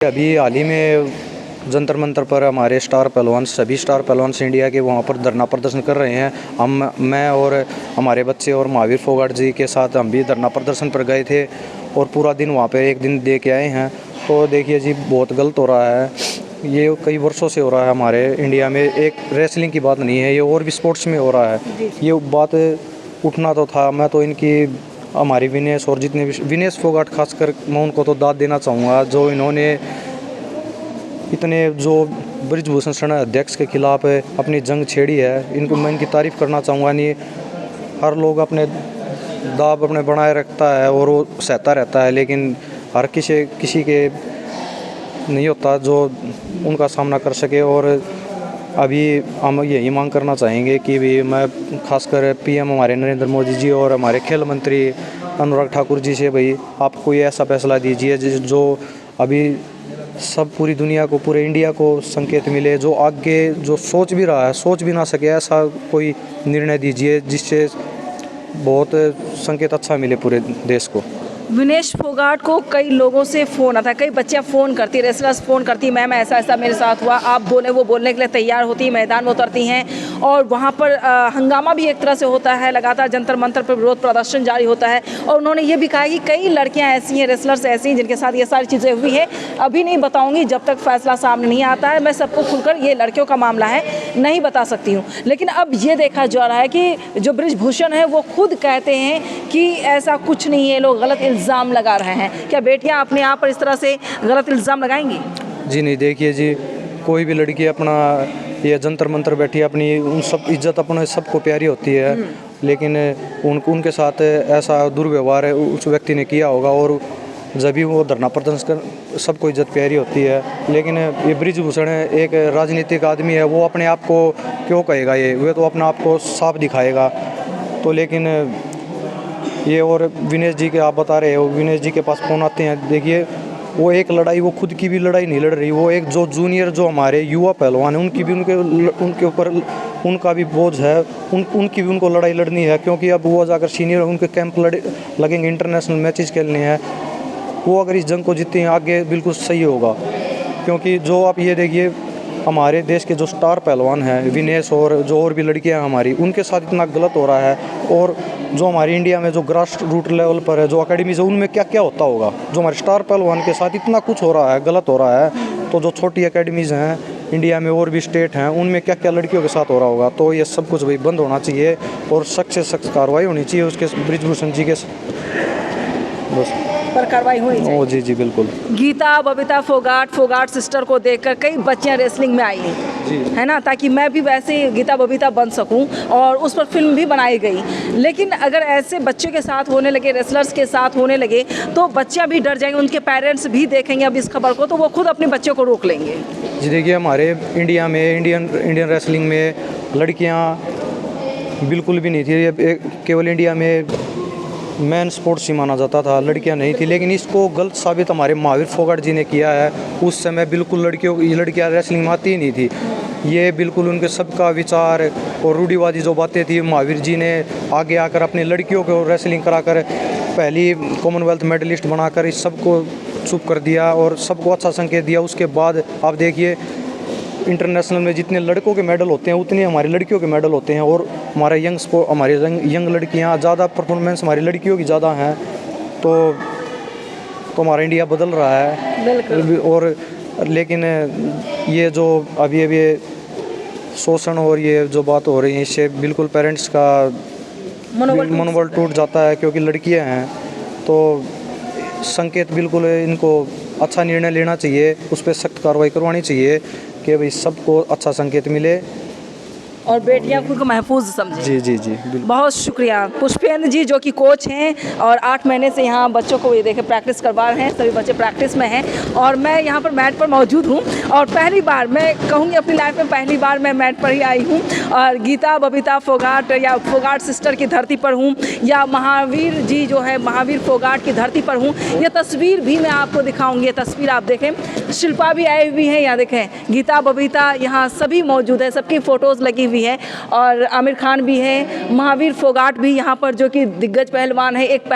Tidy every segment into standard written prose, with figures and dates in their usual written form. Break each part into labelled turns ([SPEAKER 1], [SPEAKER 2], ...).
[SPEAKER 1] अभी हाल ही में जंतर मंतर पर हमारे स्टार पहलवान, सभी स्टार पहलवान इंडिया के वहाँ पर धरना प्रदर्शन कर रहे हैं। मैं और हमारे बच्चे और महावीर फोगाट जी के साथ हम भी धरना प्रदर्शन पर गए थे और पूरा दिन वहाँ पे एक दिन दे के आए हैं। तो देखिए जी, बहुत गलत हो रहा है। ये कई वर्षों से हो रहा है हमारे इंडिया में। एक रेसलिंग की बात नहीं है, ये और भी स्पोर्ट्स में हो रहा है। ये बात उठना तो था। मैं तो इनकी हमारी विनेश और जितने भी विनेश फोगाट खासकर, मैं उनको तो दाद देना चाहूँगा जो इन्होंने इतने जो ब्रिजभूषण शरण अध्यक्ष के खिलाफ अपनी जंग छेड़ी है। इनको मैं इनकी तारीफ़ करना चाहूँगा। नहीं, हर लोग अपने दाव अपने बनाए रखता है और वो सहता रहता है, लेकिन हर किसी के नहीं होता जो उनका सामना कर सके। और अभी हम यही मांग करना चाहेंगे कि भी मैं खासकर पीएम हमारे नरेंद्र मोदी जी और हमारे खेल मंत्री अनुराग ठाकुर जी से, भाई आप कोई ऐसा फैसला दीजिए जो अभी सब पूरी दुनिया को, पूरे इंडिया को संकेत मिले। जो आगे जो सोच भी रहा है, सोच भी ना सके, ऐसा कोई निर्णय दीजिए जिससे बहुत संकेत अच्छा मिले पूरे देश को।
[SPEAKER 2] विनेश फोगाट को कई लोगों से फ़ोन आता है, कई बच्चियां फ़ोन करती, रेसलर्स फ़ोन करती, मैम ऐसा ऐसा मेरे साथ हुआ, आप बोले, वो बोलने के लिए तैयार होती हैं, मैदान में उतरती हैं और वहाँ पर हंगामा भी एक तरह से होता है। लगातार जंतर मंतर पर विरोध प्रदर्शन जारी होता है। और उन्होंने ये भी कहा कि कई लड़कियाँ ऐसी हैं, रेसलर्स ऐसी हैं जिनके साथ ये सारी चीज़ें हुई हैं। अभी नहीं बताऊँगी जब तक फैसला सामने नहीं आता है। मैं सबको खुलकर, ये लड़कियों का मामला है, नहीं बता सकती हूँ। लेकिन अब ये देखा जा रहा है कि जो ब्रिजभूषण है वो खुद कहते हैं कि ऐसा कुछ नहीं है, लोग गलत इल्ज़ाम लगा रहे हैं। क्या बेटियां अपने आप पर इस तरह से गलत इल्ज़ाम लगाएंगी? जी
[SPEAKER 1] नहीं, देखिए जी, कोई भी लड़की अपना ये जंतर मंतर बैठी अपनी उन सब इज्जत अपने सबको प्यारी होती है, लेकिन उनके साथ ऐसा दुर्व्यवहार है उस व्यक्ति ने किया होगा। और जब भी वो धरना प्रदर्शन कर, सबको इज्जत प्यारी होती है। लेकिन ये ब्रिजभूषण एक राजनीतिक आदमी है, वो अपने आप को क्यों कहेगा, ये वे तो अपने आप को साफ दिखाएगा। तो लेकिन ये और विनेश जी के आप बता रहे हो, विनेश जी के पास फ़ोन आते हैं। देखिए, वो एक लड़ाई, वो खुद की भी लड़ाई नहीं लड़ रही, वो एक जो जूनियर जो हमारे युवा पहलवान हैं उनकी भी उनके ऊपर उनका भी बोझ है, उनकी भी उनको लड़ाई लड़नी है। क्योंकि अब वो जाकर सीनियर उनके कैंप लगेंगे, इंटरनेशनल मैचेस खेलने हैं। वो अगर इस जंग को जीतते हैं आगे बिल्कुल सही होगा। क्योंकि जो आप ये देखिए, हमारे देश के जो स्टार पहलवान हैं विनेश और जो और भी लड़कियां हमारी, उनके साथ इतना गलत हो रहा है। और जो हमारी इंडिया में जो ग्रास रूट लेवल पर है, जो अकेडमीज है, उनमें क्या क्या होता होगा। जो हमारे स्टार पहलवान के साथ इतना कुछ हो रहा है, गलत हो रहा है, तो जो छोटी अकेडमीज़ हैं इंडिया में और भी स्टेट हैं, उनमें क्या क्या लड़कियों के साथ हो रहा होगा। तो ये सब कुछ भाई बंद होना चाहिए और सख्त से सख्त कार्रवाई होनी चाहिए उसके ब्रिजभूषण जी के बस
[SPEAKER 2] पर कार्रवाई होनी चाहिए।
[SPEAKER 1] ओ जी बिल्कुल।
[SPEAKER 2] गीता बबीता फोगाट सिस्टर को देखकर कई बच्चियां रेसलिंग में आई हैं, है ना, ताकि मैं भी वैसे गीता बबीता बन सकूं, और उस पर फिल्म भी बनाई गई। लेकिन अगर ऐसे बच्चों के साथ होने लगे, रेसलर्स के साथ होने लगे, तो बच्चियां भी डर जाएंगी, उनके पेरेंट्स भी देखेंगे अब इस खबर को, तो वो खुद अपने बच्चों को रोक लेंगे।
[SPEAKER 1] जी देखिए, हमारे इंडिया में इंडियन रेसलिंग में लड़कियाँ बिल्कुल भी नहीं थी। केवल इंडिया में मैन स्पोर्ट्स ही माना जाता था, लड़कियां नहीं थी। लेकिन इसको गलत साबित हमारे महावीर फोगाट जी ने किया है। उस समय बिल्कुल लड़कियां रेसलिंग में आती ही नहीं थी। ये बिल्कुल उनके सबका विचार और रूढ़िवादी जो बातें थी, महावीर जी ने आगे आकर अपनी लड़कियों को रेसलिंग कराकर पहली कॉमनवेल्थ मेडलिस्ट बनाकर इस सबको चुप कर दिया और सबको अच्छा संकेत दिया। उसके बाद आप देखिए, इंटरनेशनल में जितने लड़कों के मेडल होते हैं उतने हमारी लड़कियों के मेडल होते हैं। और हमारे यंग लड़कियां ज़्यादा परफॉर्मेंस हमारी लड़कियों की ज़्यादा हैं। तो हमारा इंडिया बदल रहा है बिल्कुल। और लेकिन ये जो अभी शोषण और ये जो बात हो रही है, इससे बिल्कुल पेरेंट्स का मनोबल टूट जाता है। क्योंकि लड़कियां हैं तो संकेत बिल्कुल इनको अच्छा निर्णय लेना चाहिए, उस पर सख्त कार्रवाई करवानी चाहिए कि भाई सबको अच्छा संकेत मिले
[SPEAKER 2] और बेटियां खुद को महफूज समझें।
[SPEAKER 1] जी
[SPEAKER 2] बहुत शुक्रिया पुष्पेंद्र जी, जो कि कोच हैं और 8 महीने से यहाँ बच्चों को ये देखे प्रैक्टिस करवा रहे हैं। सभी बच्चे प्रैक्टिस में हैं और मैं यहाँ पर मैट पर मौजूद हूँ और पहली बार मैं कहूँगी अपनी लाइफ में पहली बार मैं मैट पर ही आई हूँ और गीता बबीता फोगाट या फोगाट सिस्टर की धरती पर हूँ या महावीर जी जो है महावीर फोगाट की धरती पर हूँ। ये तस्वीर भी मैं आपको दिखाऊंगी, ये तस्वीर आप देखें, शिल्पा भी आई हुई है, यहाँ देखें गीता बबीता यहाँ सभी मौजूद है, सबकी फ़ोटोज़ लगी हुई है और आमिर खान भी है, महावीर फोगाट भी यहाँ पर जो कि दिग्गज पहलवान है। एक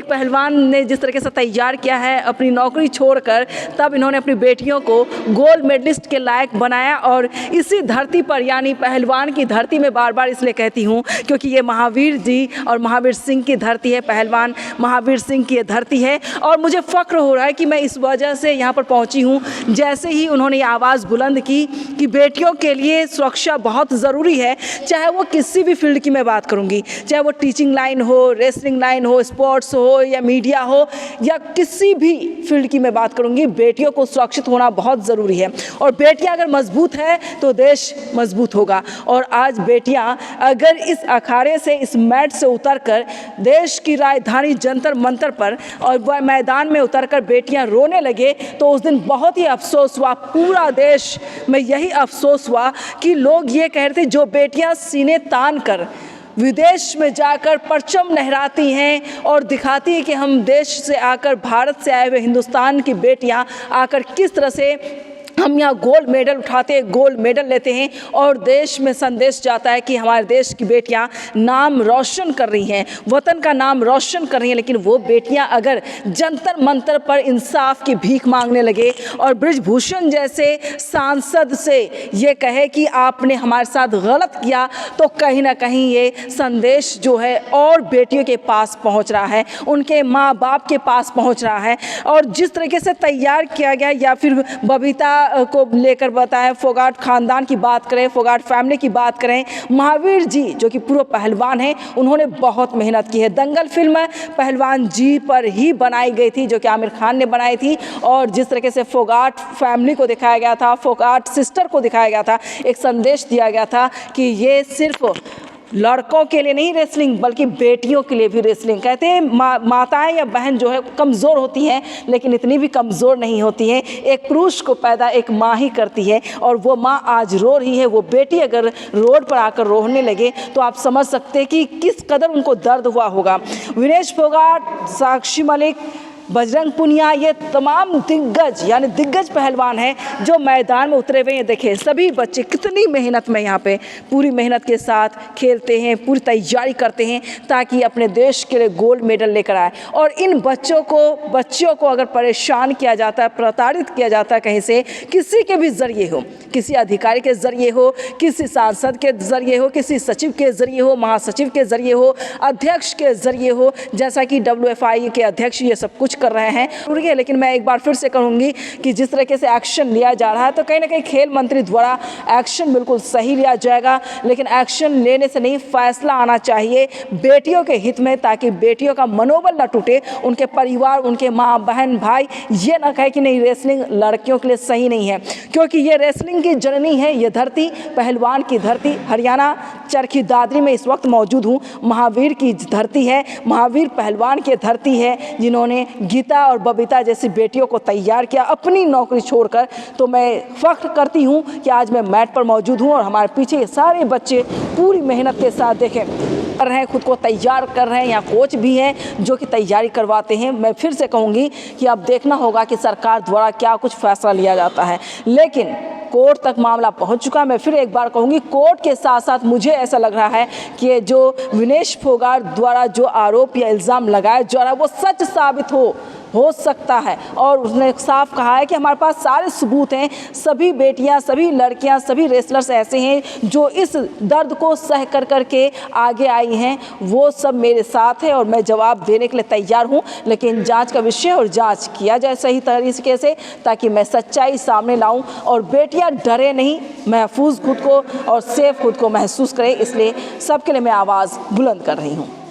[SPEAKER 2] पहलवान ने जिस तरीके से तैयार किया है अपनी नौकरी छोड़कर, तब इन्होंने अपनी बेटियों को गोल्ड मेडलिस्ट के लायक बनाया और इसी धरती पर यानी पहलवान की धरती में बार बार इसलिए कहती हूँ क्योंकि ये महावीर जी और महावीर सिंह की धरती है, पहलवान महावीर सिंह की धरती है और मुझे फ़ख्र हो रहा है कि मैं इस वजह से यहाँ पर पहुँची हूँ। जैसे ही उन्होंने ये आवाज़ बुलंद की कि बेटियों के लिए सुरक्षा बहुत ज़रूरी है, चाहे वो किसी भी फील्ड की मैं बात करूँगी, चाहे वो टीचिंग लाइन हो, रेसलिंग लाइन हो, स्पोर्ट्स हो या मीडिया हो या किसी भी फील्ड की मैं बात करूँगी, बेटियों को सुरक्षित होना बहुत ज़रूरी है और बेटियाँ अगर मजबूत है तो देश मजबूत होगा। और आज बेटियां अगर इस अखाड़े से इस मैट से उतरकर देश की राजधानी जंतर मंतर पर और वह मैदान में उतरकर बेटियां रोने लगे तो उस दिन बहुत ही अफसोस हुआ, पूरा देश में यही अफसोस हुआ कि लोग ये कह रहे थे जो बेटियां सीने तान कर विदेश में जाकर परचम लहराती हैं और दिखाती हैं कि हम देश से आकर भारत से आए हुए हिंदुस्तान की बेटियां आकर किस तरह से हम यहाँ गोल्ड मेडल उठाते हैं, गोल्ड मेडल लेते हैं और देश में संदेश जाता है कि हमारे देश की बेटियाँ नाम रोशन कर रही हैं, वतन का नाम रोशन कर रही हैं। लेकिन वो बेटियाँ अगर जंतर मंतर पर इंसाफ की भीख मांगने लगे और बृजभूषण जैसे सांसद से ये कहे कि आपने हमारे साथ गलत किया, तो कहीं ना कहीं ये संदेश जो है और बेटियों के पास पहुँच रहा है, उनके माँ बाप के पास पहुँच रहा है। और जिस तरीके से तैयार किया गया या फिर बबीता को लेकर बताएं, फोगाट खानदान की बात करें, फोगाट फैमिली की बात करें, महावीर जी जो कि पूर्व पहलवान हैं, उन्होंने बहुत मेहनत की है। दंगल फिल्म पहलवान जी पर ही बनाई गई थी जो कि आमिर खान ने बनाई थी और जिस तरीके से फोगाट फैमिली को दिखाया गया था, फोगाट सिस्टर को दिखाया गया था, एक संदेश दिया गया था कि ये सिर्फ लड़कों के लिए नहीं रेसलिंग बल्कि बेटियों के लिए भी रेसलिंग। कहते हैं माताएं या बहन जो है कमज़ोर होती हैं लेकिन इतनी भी कमज़ोर नहीं होती हैं। एक पुरुष को पैदा एक माँ ही करती है और वो माँ आज रो रही है, वो बेटी अगर रोड पर आकर रोने लगे तो आप समझ सकते हैं कि किस कदर उनको दर्द हुआ होगा। विनेश फोगाट, साक्षी मलिक, बजरंग पुनिया, ये तमाम दिग्गज यानी दिग्गज पहलवान हैं जो मैदान में उतरे हुए हैं। देखें सभी बच्चे कितनी मेहनत में यहाँ पे पूरी मेहनत के साथ खेलते हैं, पूरी तैयारी करते हैं ताकि अपने देश के लिए गोल्ड मेडल लेकर आए। और इन बच्चों को अगर परेशान किया जाता है, प्रताड़ित किया जाता है कहीं से, किसी के भी ज़रिए हो, किसी अधिकारी के ज़रिए हो, किसी सांसद के ज़रिए हो, किसी सचिव के ज़रिए हो, महासचिव के ज़रिए हो, अध्यक्ष के ज़रिए हो, जैसा कि WFI के अध्यक्ष ये सब कुछ कर रहे हैं जरूरी है। लेकिन मैं एक बार फिर से कहूँगी कि जिस तरीके से एक्शन लिया जा रहा है तो कहीं ना कहीं खेल मंत्री द्वारा एक्शन बिल्कुल सही लिया जाएगा, लेकिन एक्शन लेने से नहीं, फैसला आना चाहिए बेटियों के हित में ताकि बेटियों का मनोबल न टूटे, उनके परिवार, उनके माँ बहन भाई ये ना कहे कि नहीं रेसलिंग लड़कियों के लिए सही नहीं है, क्योंकि ये रेसलिंग की जननी है। ये धरती पहलवान की धरती, हरियाणा चरखी दादरी में इस वक्त मौजूद हूँ, महावीर की धरती है, महावीर पहलवान की धरती है जिन्होंने गीता और बबीता जैसी बेटियों को तैयार किया अपनी नौकरी छोड़कर। तो मैं फ़ख्र करती हूँ कि आज मैं मैट पर मौजूद हूँ और हमारे पीछे ये सारे बच्चे पूरी मेहनत के साथ देखें कर रहे हैं, खुद को तैयार कर रहे हैं। यहाँ कोच भी हैं जो कि तैयारी करवाते हैं। मैं फिर से कहूँगी कि अब देखना होगा कि सरकार द्वारा क्या कुछ फैसला लिया जाता है, लेकिन कोर्ट तक मामला पहुंच चुका। मैं फिर एक बार कहूँगी कोर्ट के साथ साथ मुझे ऐसा लग रहा है कि जो विनेश फोगाट द्वारा जो आरोप या इल्ज़ाम लगाया जा रहा है वो सच साबित हो सकता है। और उसने साफ कहा है कि हमारे पास सारे सबूत हैं, सभी बेटियां, सभी लड़कियां, सभी रेसलर्स ऐसे हैं जो इस दर्द को सह करके आगे आई हैं, वो सब मेरे साथ है और मैं जवाब देने के लिए तैयार हूं। लेकिन जांच का विषय और जांच किया जाए सही तरीके से ताकि मैं सच्चाई सामने लाऊं और बेटियां डरे नहीं, महफूज खुद को और सेफ खुद को महसूस करें। इसलिए सबके लिए मैं आवाज़ बुलंद कर रही हूँ।